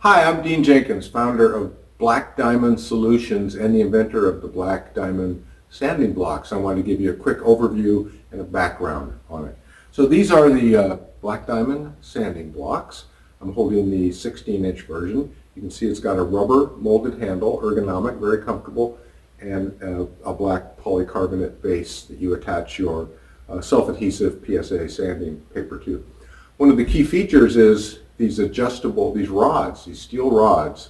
Hi, I'm Dean Jenkins, founder of Black Diamond Solutions and the inventor of the Black Diamond sanding blocks. I want to give you a quick overview and a background on it. So these are the Black Diamond sanding blocks. I'm holding the 16-inch version. You can see it's got a rubber molded handle, ergonomic, very comfortable, and a black polycarbonate base that you attach your self-adhesive PSA sanding paper to. One of the key features is these rods, these steel rods,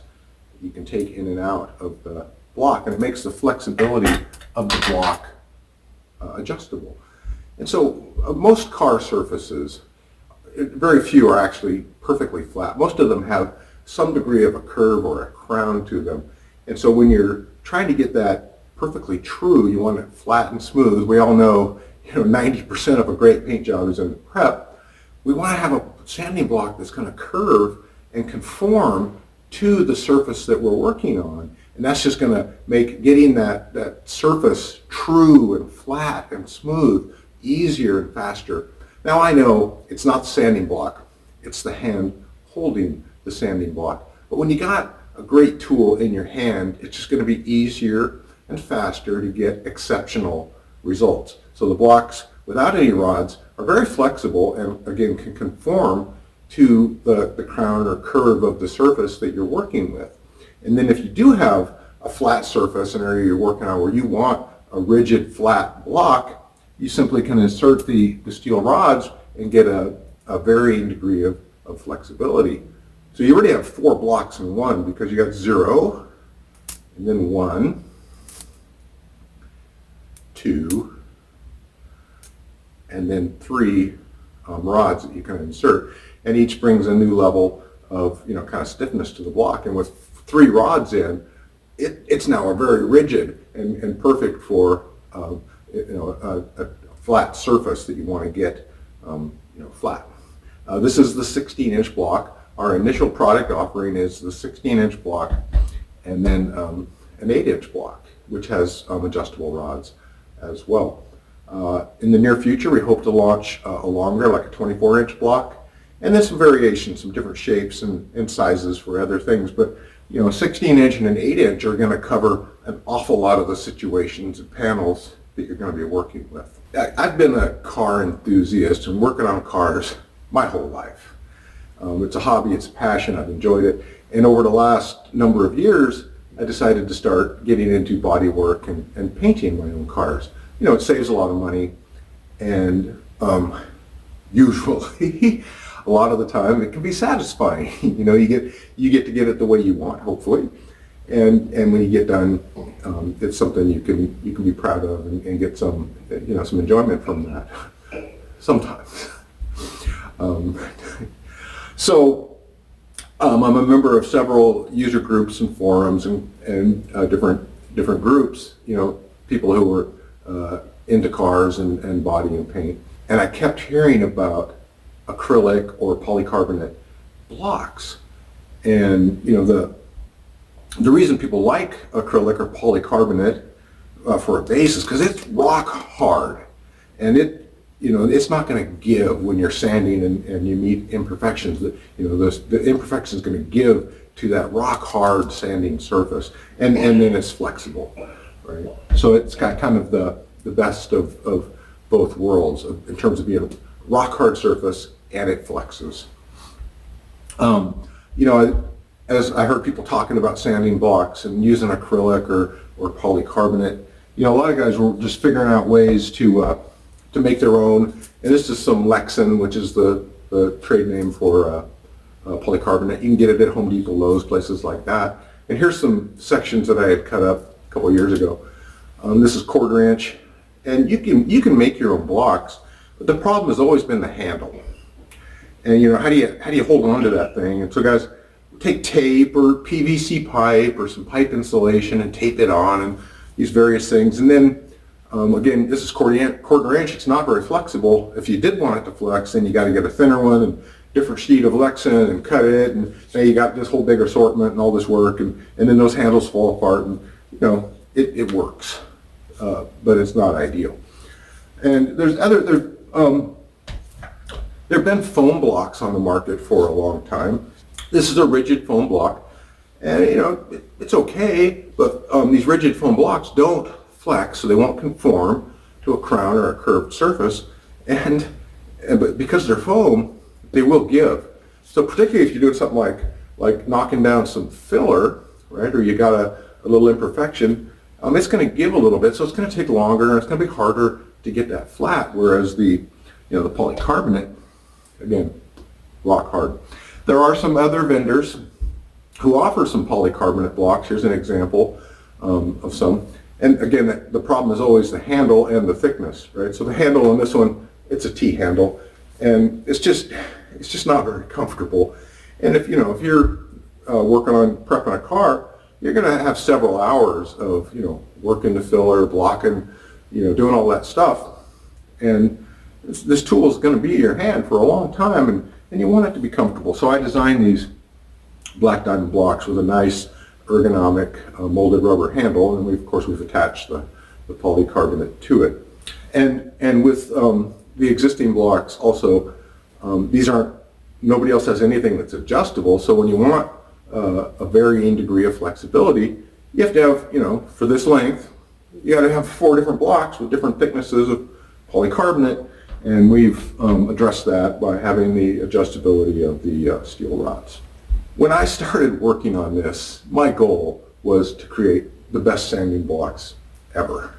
you can take in and out of the block, and it makes the flexibility of the block adjustable. And so most car surfaces, very few are actually perfectly flat. Most of them have some degree of a curve or a crown to them. And so when you're trying to get that perfectly true, you want it flat and smooth. We all know, 90% of a great paint job is in the prep. We want to have a sanding block that's going to curve and conform to the surface that we're working on. And that's just going to make getting that surface true and flat and smooth easier and faster. Now I know it's not the sanding block, it's the hand holding the sanding block. But when you got a great tool in your hand, it's just going to be easier and faster to get exceptional results. So the blocks without any rods are very flexible and again can conform to the crown or curve of the surface that you're working with. And then if you do have a flat surface, an area you're working on where you want a rigid flat block, you simply can insert the steel rods and get a varying degree of flexibility. So you already have 4 blocks in one because you got 0, and then 1, 2, and then 3 rods that you can insert, and each brings a new level of kind of stiffness to the block. And with 3 rods in, it's now a very rigid and perfect for a flat surface that you want to get flat. This is the 16-inch block. Our initial product offering is the 16-inch block, and then an 8-inch block, which has adjustable rods as well. In the near future, we hope to launch a longer, like a 24-inch block, and then some variations, some different shapes and sizes for other things. But a 16-inch and an 8-inch are going to cover an awful lot of the situations and panels that you're going to be working with. I've been a car enthusiast and working on cars my whole life. It's a hobby, it's a passion, I've enjoyed it. And over the last number of years, I decided to start getting into body work and painting my own cars. It saves a lot of money, and usually, a lot of the time, it can be satisfying. You get to get it the way you want, hopefully, and when you get done, it's something you can be proud of and get some some enjoyment from that. Sometimes. So I'm a member of several user groups and forums and different groups. People who were into cars and body and paint, and I kept hearing about acrylic or polycarbonate blocks. And the reason people like acrylic or polycarbonate for a base is because it's rock hard, and it's not going to give when you're sanding and you meet imperfections. The imperfection is going to give to that rock hard sanding surface, and then it's flexible, right? So it's got kind of the best of both worlds in terms of being a rock hard surface and it flexes. As I heard people talking about sanding blocks and using acrylic or polycarbonate, a lot of guys were just figuring out ways to make their own. And this is some Lexan, which is the trade name for polycarbonate. You can get it at Home Depot, Lowe's, places like that. And here's some sections that I had cut up a couple years ago. This is 1/4 inch, and you can make your own blocks, but the problem has always been the handle. And how do you hold on to that thing? And so guys, take tape or PVC pipe or some pipe insulation and tape it on and these various things. And then again, this is 1/4 inch. It's not very flexible. If you did want it to flex, then you got to get a thinner one and different sheet of Lexan and cut it. And now you got this whole big assortment and all this work, and then those handles fall apart. And it works, but it's not ideal. And there have been foam blocks on the market for a long time. This is a rigid foam block, and it's okay, but these rigid foam blocks don't flex, so they won't conform to a crown or a curved surface, but because they're foam, they will give. So particularly if you're doing something like knocking down some filler, right, or you got a little imperfection, it's going to give a little bit, so it's going to take longer, and it's going to be harder to get that flat, whereas the polycarbonate, again, rock hard. There are some other vendors who offer some polycarbonate blocks. Here's an example of some. And again, the problem is always the handle and the thickness, right? So the handle on this one, it's a T handle, and it's just not very comfortable. And if you're working on prepping a car, you're going to have several hours of working the filler, blocking, doing all that stuff. And this tool is going to be in your hand for a long time, and you want it to be comfortable. So I designed these black diamond blocks with a nice ergonomic molded rubber handle, and of course we've attached the polycarbonate to it. And with the existing blocks also, nobody else has anything that's adjustable, so when you want a varying degree of flexibility, you have to have, for this length, you got to have 4 different blocks with different thicknesses of polycarbonate, and we've addressed that by having the adjustability of the steel rods. When I started working on this, my goal was to create the best sanding blocks ever.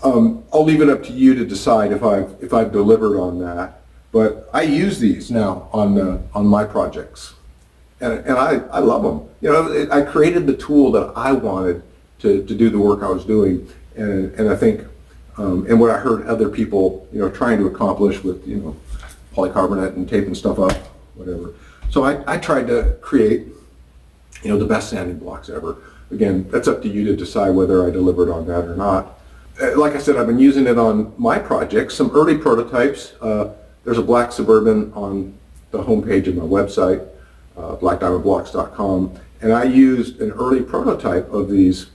I'll leave it up to you to decide if I've delivered on that, but I use these now on my projects, and I love them. I created the tool that I wanted to do the work I was doing, and I think and what I heard other people trying to accomplish with polycarbonate and taping stuff up, whatever. So I tried to create the best sanding blocks ever. Again, that's up to you to decide whether I delivered on that or not. Like I said, I've been using it on my projects. Some early prototypes. There's a black Suburban on the homepage of my website, blackdiamondblocks.com, and I used an early prototype of these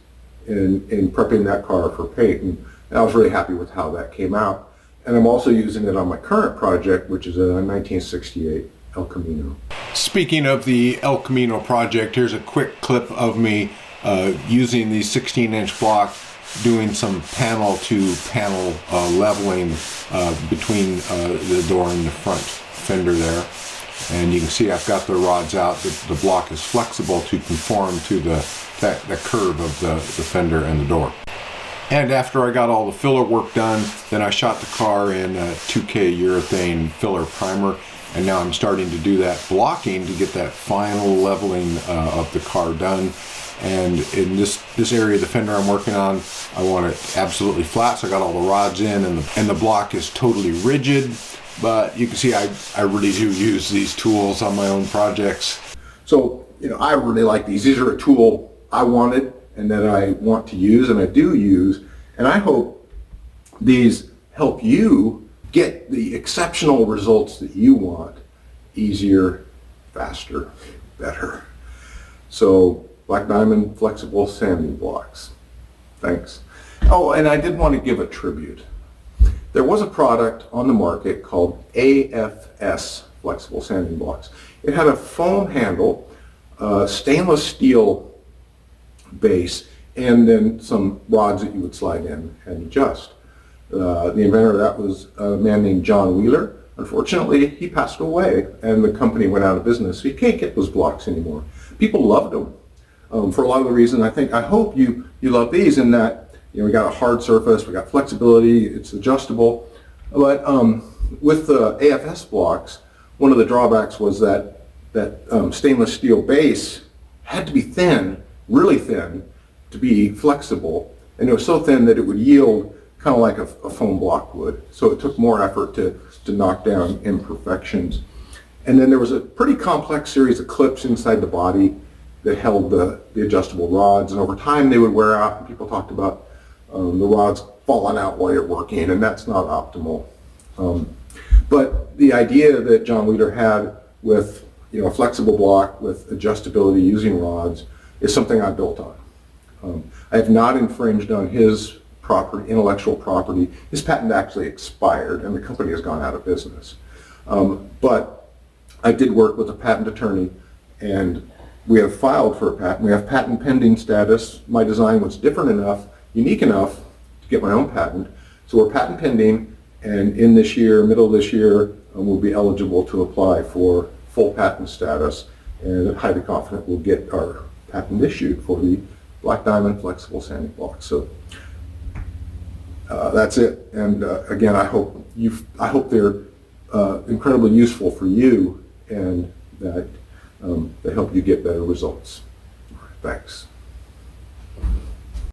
in prepping that car for paint, and I was really happy with how that came out. And I'm also using it on my current project, which is a 1968 El Camino. Speaking of the El Camino project, here's a quick clip of me using the 16-inch block, doing some panel-to-panel leveling between the door and the front fender there. And you can see I've got the rods out. The block is flexible to conform to the curve of the fender and the door. And after I got all the filler work done, then I shot the car in a 2K urethane filler primer, and now I'm starting to do that blocking to get that final leveling of the car done. And in this area of the fender I'm working on, I want it absolutely flat, so I got all the rods in, and the block is totally rigid. But you can see I really do use these tools on my own projects. So I really like these. These are a tool I wanted and that I want to use, and I do use, and I hope these help you get the exceptional results that you want, easier, faster, better. So Black Diamond Flexible Sanding Blocks. Thanks. Oh, and I did want to give a tribute. There was a product on the market called AFS Flexible Sanding Blocks. It had a foam handle, stainless steel base, and then some rods that you would slide in and adjust. The inventor of that was a man named John Wheeler. Unfortunately, he passed away and the company went out of business, so you can't get those blocks anymore. People loved them for a lot of the reasons. I hope you love these in that we got a hard surface, we got flexibility, it's adjustable. But with the AFS blocks, one of the drawbacks was that stainless steel base had to be thin, really thin, to be flexible, and it was so thin that it would yield kind of like a foam block would. So it took more effort to knock down imperfections. And then there was a pretty complex series of clips inside the body that held the adjustable rods, and over time they would wear out, and people talked about the rods falling out while you're working, and that's not optimal. But the idea that John Wheeler had with a flexible block with adjustability using rods is something I built on. I have not infringed on his intellectual property. His patent actually expired and the company has gone out of business. But I did work with a patent attorney, and we have filed for a patent. We have patent pending status. My design was different enough, unique enough to get my own patent. So we're patent pending, and in this year, middle of this year, we'll be eligible to apply for full patent status, and I'm highly confident we'll get our patent issued for the black diamond flexible sanding block. So that's it. And again, I hope they're incredibly useful for you, and that they help you get better results. Thanks.